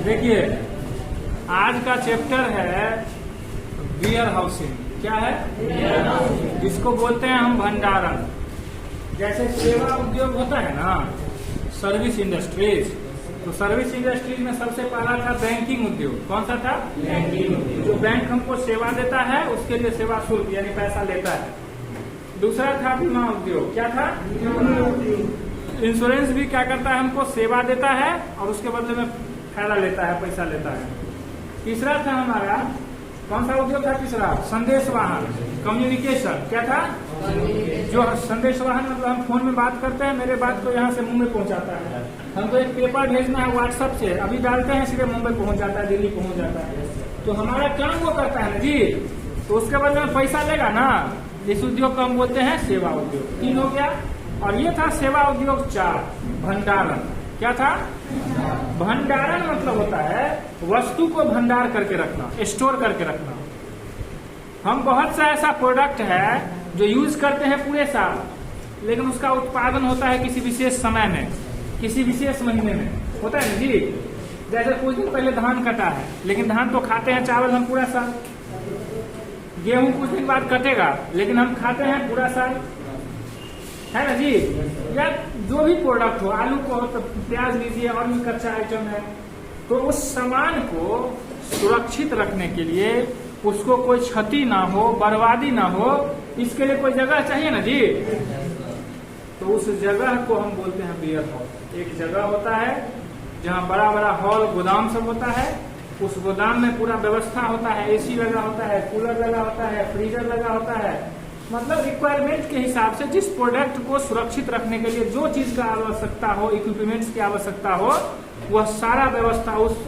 देखिए, आज का चैप्टर है वेयर हाउसिंग। क्या है? जिसको बोलते हैं हम भंडारण। जैसे सेवा उद्योग होता है ना, सर्विस इंडस्ट्रीज, तो सर्विस इंडस्ट्रीज में सबसे पहला था बैंकिंग उद्योग। कौन सा था? बैंकिंग उद्योग। जो बैंक हमको सेवा देता है उसके लिए सेवा शुल्क यानी पैसा लेता है। दूसरा था बीमा उद्योग। क्या था? इंश्योरेंस भी क्या करता है, हमको सेवा देता है और उसके बदले में फायदा लेता है, पैसा लेता है। तीसरा था हमारा, कौन सा उद्योग था तीसरा? संदेश वाहन, कम्युनिकेशन। क्या था? जो संदेश वाहन मतलब हम फोन में बात करते हैं, मेरे बात को यहाँ से मुंबई पहुँचाता है। हमको एक पेपर भेजना है व्हाट्सएप से, अभी डालते हैं सीधे मुंबई पहुँच जाता है, दिल्ली पहुँच जाता है। तो हमारा काम वो करता है ना जी, तो उसके बदले में पैसा लेगा ना। इस उद्योग को हम बोलते हैं सेवा उद्योग। 3 हो गया। और ये था सेवा उद्योग 4, भंडारण। क्या था? भंडारण मतलब होता है वस्तु को भंडार करके रखना, स्टोर करके रखना। हम बहुत सा ऐसा प्रोडक्ट है जो यूज करते हैं पूरे साल, लेकिन उसका उत्पादन होता है किसी विशेष समय में, किसी विशेष महीने में। होता है ना जी। जैसे कुछ दिन पहले धान कटा है, लेकिन धान तो खाते हैं चावल हम पूरा साल। गेहूं कुछ दिन बाद कटेगा, लेकिन हम खाते हैं पूरा साल, है ना जी। या जो भी प्रोडक्ट हो, आलू को तो प्याज लीजिए, और भी कच्चा आइटम है, तो उस सामान को सुरक्षित रखने के लिए उसको कोई क्षति ना हो, बर्बादी ना हो, इसके लिए कोई जगह चाहिए ना जी। तो उस जगह को हम बोलते हैं वेयर हाउस। एक जगह होता है जहाँ बड़ा बड़ा हॉल गोदाम सब होता है, उस गोदाम में पूरा व्यवस्था होता है, एसी लगा होता है, कूलर लगा होता है, फ्रीजर लगा होता है। मतलब रिक्वायरमेंट के हिसाब से जिस प्रोडक्ट को सुरक्षित रखने के लिए जो चीज का आवश्यकता हो, इक्विपमेंट्स की आवश्यकता हो, वह सारा व्यवस्था उस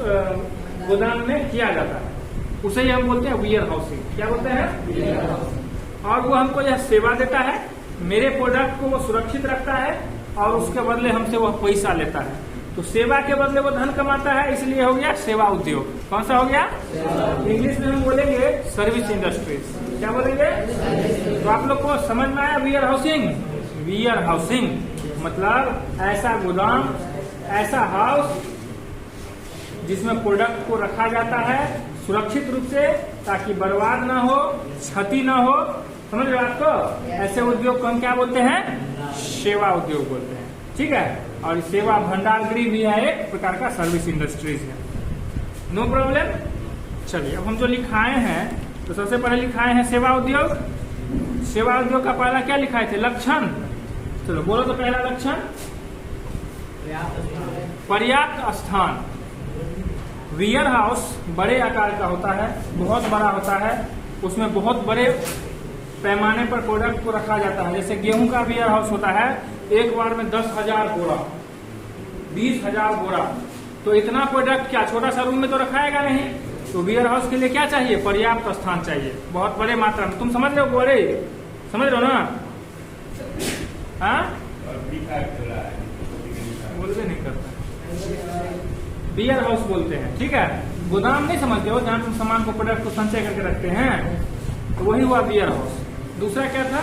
गोदाम में किया जाता है। उसे ही हम बोलते हैं वेयर हाउसिंग। क्या बोलते हैं? Warehouse. और वो हमको यह सेवा देता है, मेरे प्रोडक्ट को वो सुरक्षित रखता है और उसके बदले हमसे वह पैसा लेता है। तो सेवा के बदले वो धन कमाता है, इसलिए हो गया सेवा उद्योग। कौन सा हो गया? इंग्लिश में हम बोलेंगे सर्विस इंडस्ट्रीज। क्या बोलेंगे? तो आप लोग को समझ में आया वेयर हाउसिंग? वेयर हाउसिंग मतलब ऐसा गोदाम, ऐसा हाउस जिसमें प्रोडक्ट को रखा जाता है सुरक्षित रूप से, ताकि बर्बाद ना हो, क्षति ना हो। समझ रहे हो आपको? ऐसे उद्योग को हम क्या बोलते हैं? सेवा उद्योग बोलते हैं। ठीक है। और सेवा भंडार गृह भी है, एक प्रकार का सर्विस इंडस्ट्रीज है। No problem. चलिए, अब हम जो लिखाए हैं, तो सबसे पहले लिखाए हैं सेवा उद्योग। सेवा उद्योग का पहला क्या लिखाए थे? लक्षण। चलो बोलो तो पहला लक्षण, पर्याप्त स्थान। वेयर हाउस बड़े आकार का होता है, बहुत बड़ा होता है, उसमें बहुत बड़े पैमाने पर प्रोडक्ट को रखा जाता है। जैसे गेहूं का वेयर हाउस होता है, एक बार में 10,000 बोरा, 20,000 बोरा। तो इतना प्रोडक्ट क्या छोटा सा रूम में तो रखाएगा नहीं। तो वेयर हाउस के लिए क्या चाहिए? पर्याप्त स्थान चाहिए, बहुत बड़े मात्रा में। तुम समझ रहे हो? बोले समझ रहे हो ना? हाँ, बोलते नहीं करता, वेयर हाउस बोलते हैं। ठीक है। गोदाम नहीं समझते हो, जहाँ तुम सामान को, प्रोडक्ट को संचय करके रखते हैं, तो वही हुआ वेयर हाउस। दूसरा क्या था?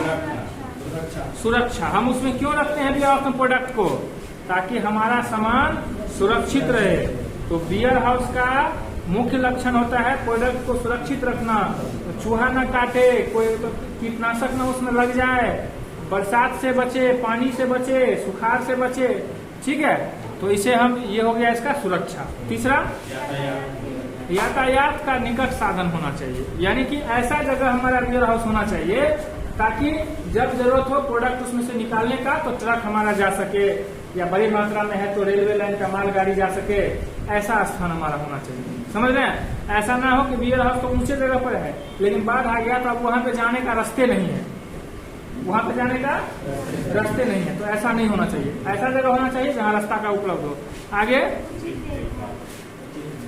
सुरक्षा। हम उसमें क्यों रखते हैं वेयर हाउस में प्रोडक्ट को? ताकि हमारा सामान सुरक्षित रहे। तो वेयर हाउस का मुख्य लक्षण होता है प्रोडक्ट को सुरक्षित रखना, चूहा न काटे, कोई तो कीटनाशक न उसमें लग जाए, बरसात से बचे, पानी से बचे, सुखाड़ से बचे। ठीक है। तो इसे हम, ये हो गया इसका सुरक्षा। तीसरा, यातायात का निकट साधन होना चाहिए, यानी कि ऐसा जगह हमारा वेयर हाउस होना चाहिए ताकि जब जरूरत हो प्रोडक्ट उसमें से निकालने का, तो ट्रक हमारा जा सके, या बड़ी मात्रा में है तो रेलवे लाइन का मालगाड़ी जा सके। ऐसा स्थान हमारा होना चाहिए। समझ रहे हैं? ऐसा ना हो कि वेयर हाउस तो ऊंचे जगह पर है, लेकिन बाढ़ आ गया तो अब वहां पे जाने का रास्ते नहीं है, वहां पे जाने का रास्ते नहीं है। तो ऐसा नहीं होना चाहिए। ऐसा जगह होना चाहिए जहाँ रास्ता का उपलब्ध हो। आगे,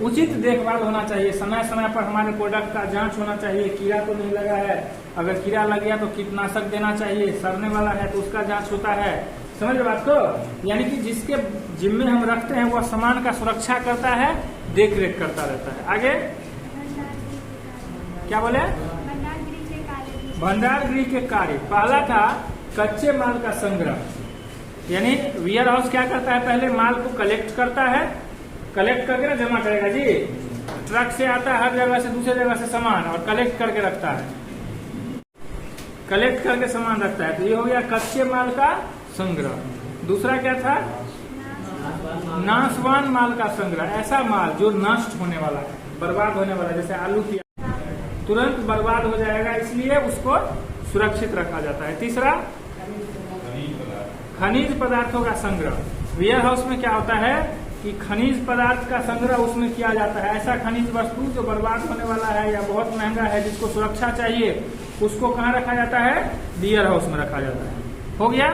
उचित देखभाल होना चाहिए, समय समय पर हमारे प्रोडक्ट का जांच होना चाहिए, कीड़ा तो नहीं लगा है, अगर कीड़ा लग गया तो कीटनाशक देना चाहिए, सड़ने वाला है तो उसका जांच होता है। समझ रहे बात को? यानी कि जिसके जिम्मे हम रखते हैं वह सामान का सुरक्षा करता है, देख रेख करता रहता है। आगे क्या बोले? भंडार गृह के कार्य। पहला था कच्चे माल का संग्रह, यानी वेयर हाउस क्या करता है? पहले माल को कलेक्ट करता है, कलेक्ट करके ना जमा करेगा जी। ट्रक से आता है हर जगह से दूसरे जगह से सामान और कलेक्ट करके रखता है, कलेक्ट करके सामान रखता है। तो ये हो गया कच्चे माल का संग्रह। दूसरा क्या था? नाशवान माल का संग्रह, ऐसा माल जो नष्ट होने वाला है, बर्बाद होने वाला, जैसे आलू की तुरंत बर्बाद हो जाएगा, इसलिए उसको सुरक्षित रखा जाता है। तीसरा खनिज पदार्थों का संग्रह। वेयर हाउस में क्या होता है कि खनिज पदार्थ का संग्रह उसमें किया जाता है। ऐसा खनिज वस्तु जो बर्बाद होने वाला है या बहुत महंगा है, जिसको सुरक्षा चाहिए, उसको कहाँ रखा जाता है? वेयर हाउस में रखा जाता है। हो गया?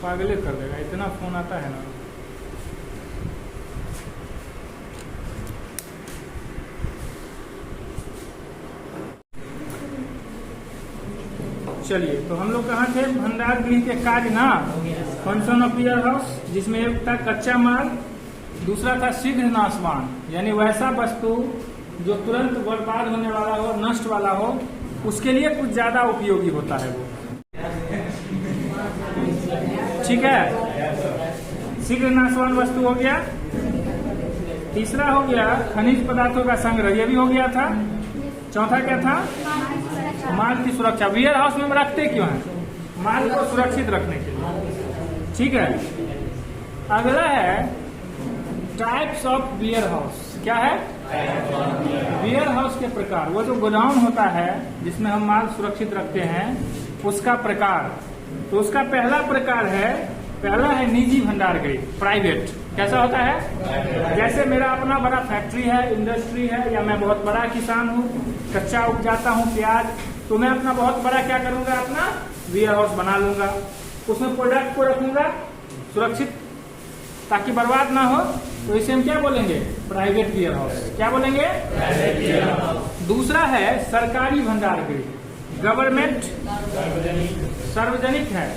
पागले कर देगा, इतना फोन आता है ना। चलिए, तो हम लोग कहाँ थे? भंडार गृह के कार्य ना, फंक्शन ऑफ वेयर हाउस, जिसमें एक था कच्चा माल, दूसरा था शीघ्र नाशवान, यानी वैसा वस्तु जो तुरंत बर्बाद होने वाला हो, नष्ट वाला हो, उसके लिए कुछ ज्यादा उपयोगी होता है वो। ठीक है, शीघ्र नाशवान वस्तु हो गया। तीसरा हो गया खनिज पदार्थों का संग्रह, ये भी हो गया था। चौथा क्या था? माल की सुरक्षा। वेयर हाउस में हम रखते क्यों हैं? माल को सुरक्षित रखने के लिए। ठीक है, अगला है टाइप्स ऑफ वेयर हाउस। क्या है? वेयर हाउस के प्रकार। वो जो गोडाउन होता है जिसमें हम माल सुरक्षित रखते हैं, उसका प्रकार। तो उसका पहला प्रकार है, पहला है निजी भंडार गृह, प्राइवेट। कैसा होता है? जैसे मेरा अपना बड़ा फैक्ट्री है, इंडस्ट्री है, या मैं बहुत बड़ा किसान हूँ, कच्चा उपजाता हूँ प्याज, तो मैं अपना बहुत बड़ा क्या करूंगा? अपना वेयर हाउस बना लूंगा, उसमें प्रोडक्ट को रखूंगा सुरक्षित ताकि बर्बाद ना हो। तो इसे हम क्या बोलेंगे? Private warehouse. क्या बोलेंगे? Private warehouse. दूसरा है सरकारी भंडार गृह, गवर्नमेंट, सार्वजनिक है।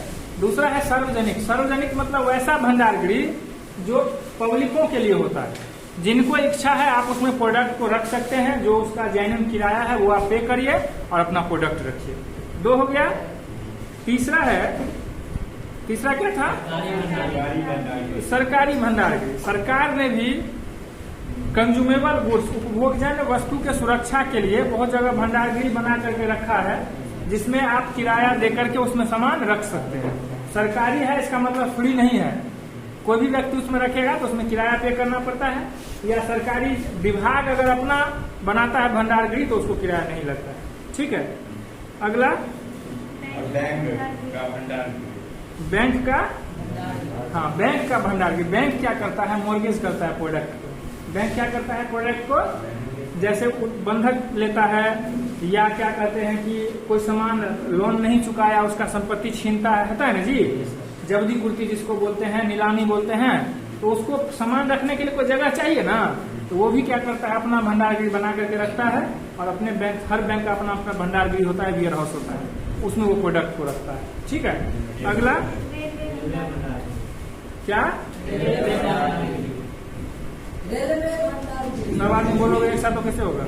दूसरा है सार्वजनिक। सार्वजनिक मतलब वैसा भंडार गृह जो पब्लिकों के लिए होता है, जिनको इच्छा है आप उसमें प्रोडक्ट को रख सकते हैं, जो उसका जेन्युइन किराया है वो आप पे करिए और अपना प्रोडक्ट रखिए। 2 हो गया। तीसरा है, तीसरा क्या था? सरकारी भंडार गृह। सरकार ने भी कंज्यूमेबल गुड्स, उपभोग्य वस्तु के सुरक्षा के लिए बहुत जगह भंडार गृह बना करके रखा है, जिसमें आप किराया देकर के उसमें सामान रख सकते हैं। सरकारी है, इसका मतलब फ्री नहीं है। कोई भी व्यक्ति उसमें रखेगा तो उसमें किराया पे करना पड़ता है, या सरकारी विभाग अगर अपना बनाता है भंडार गृह तो उसको किराया नहीं लगता है। ठीक है, अगला बैंक का भंडार। बैंक का, हाँ, बैंक का भंडार गृह। बैंक क्या करता है? मॉर्गेज करता है प्रोडक्ट को। बैंक क्या करता है? प्रोडक्ट को जैसे बंधक लेता है, या क्या कहते हैं कि कोई सामान लोन नहीं चुकाया उसका संपत्ति छीनता है, होता है ना जी, जब्दी कुर्ती जिसको बोलते हैं, नीलामी बोलते हैं। तो उसको सामान रखने के लिए कोई जगह चाहिए ना, तो वो भी क्या करता है? अपना भंडार गृह बना करके रखता है, और अपने बैंक, हर बैंक का अपना अपना भंडार गृह होता है, वेयर हाउस होता है, उसमें वो प्रोडक्ट को रखता है। ठीक है, अगला क्या? सब आदमी बोलोगे ऐसा तो कैसे होगा?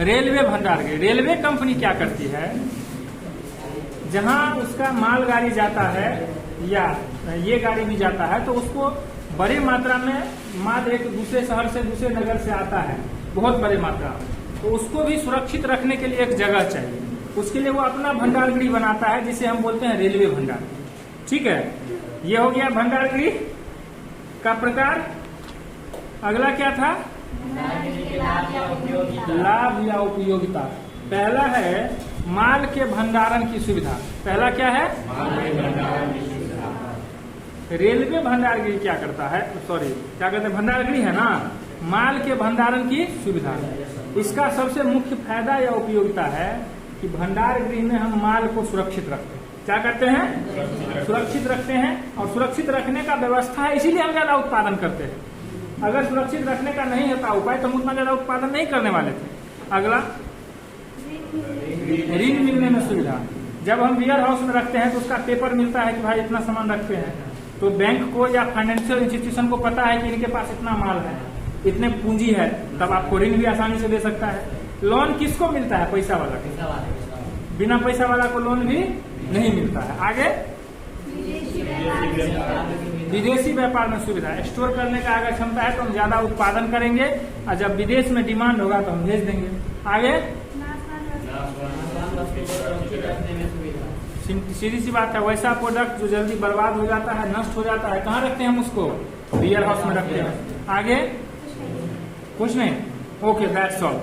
रेलवे भंडार गृह। रेलवे कंपनी क्या करती है? जहां उसका मालगाड़ी जाता है या ये गाड़ी भी जाता है, तो उसको बड़ी मात्रा में माल एक दूसरे शहर से दूसरे नगर से आता है, बहुत बड़ी मात्रा में, तो उसको भी सुरक्षित रखने के लिए एक जगह चाहिए। उसके लिए वो अपना भंडार गृह बनाता है, जिसे हम बोलते हैं रेलवे भंडार। ठीक है, ये हो गया भंडार गृह का प्रकार। अगला क्या था? लाभ या उपयोगिता। पहला है माल के भंडारण की सुविधा। पहला क्या है? रेलवे भंडार गृह क्या करता है? सॉरी, क्या कहते हैं? भंडार गृह है ना, माल के भंडारण की सुविधा। इसका सबसे मुख्य फायदा या उपयोगिता है कि भंडार गृह में हम माल को सुरक्षित रखते हैं। क्या करते हैं? सुरक्षित रखते हैं, और सुरक्षित रखने का व्यवस्था है, इसीलिए हम ज्यादा उत्पादन करते हैं। अगर सुरक्षित रखने का नहीं होता उपाय तो हम उतना ज्यादा उत्पादन नहीं करने वाले थे। अगला ऋण मिलने में सुविधा। जब हम वेयर हाउस में रखते हैं तो उसका पेपर मिलता है कि भाई इतना सामान रखते हैं, तो बैंक को या फाइनेंशियल इंस्टीट्यूशन को पता है कि इनके पास इतना माल है, इतने पूंजी है, तब आपको ऋण भी आसानी से दे सकता है। लोन किसको मिलता है? पैसा वाला को। बिना पैसा वाला को लोन भी नहीं मिलता है। आगे विदेशी व्यापार में सुविधा, स्टोर करने का अगर क्षमता है तो हम ज्यादा उत्पादन करेंगे और जब विदेश में डिमांड होगा तो हम भेज देंगे। आगे सीधी सी बात है, वैसा प्रोडक्ट जो जल्दी बर्बाद हो जाता है, नष्ट हो जाता है, कहाँ रखते हैं हम उसको? वेयर हाउस में रखते हैं। आगे कुछ नहीं, ओके दैट्स ऑल।